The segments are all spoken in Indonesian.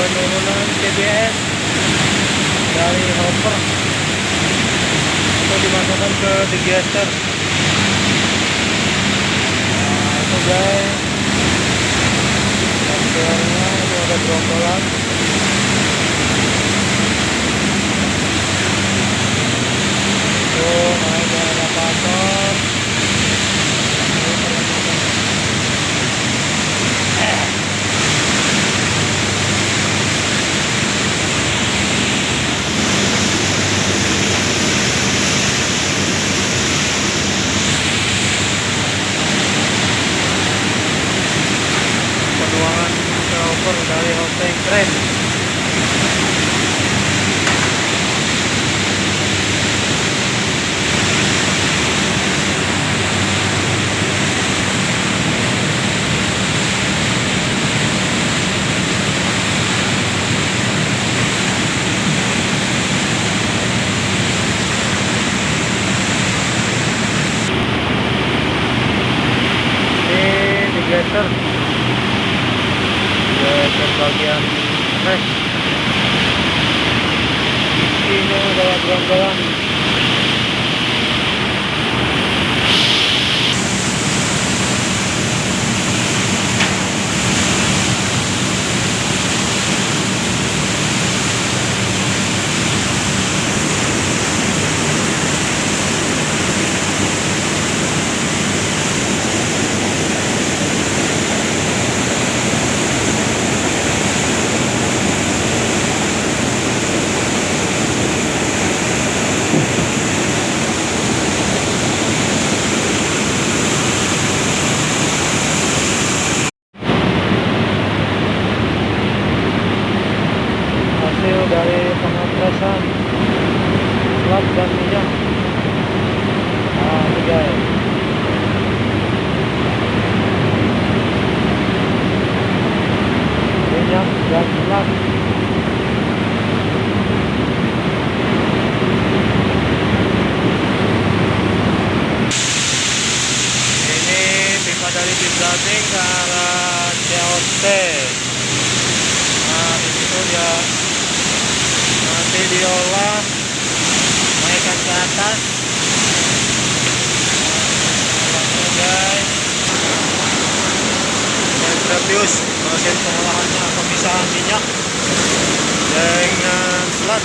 penurunan TBS dari hopper untuk dimasukkan ke digester. Nah itu guys, tampilannya itu ada gerombolan. Itu naik ke elevator. Penuangan cover dari hosting keren. Ini digester bagian rek, ini adalah gerombolan. Hasil dari pengopresan slab dan minyak. Nah ini guys, minyak dan slab. Ini pipa dari Biblating ke arah COT. Nah di situ dia nanti diolah, naikkan ke atas. Olahnya guys, Centrifuge, mesin pengolahannya, pemisahan minyak dengan slab.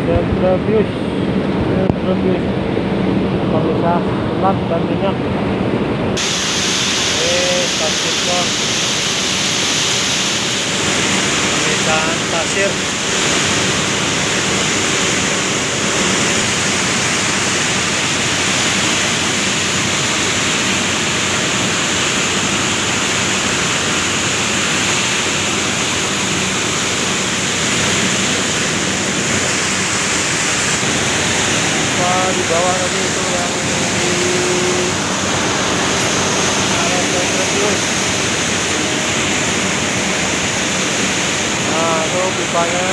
Centrifuge pemisah slab dan minyak. Pasir pemisahan pasir. Di bawah tadi itu yang di area centrifuge. Nah itu pipanya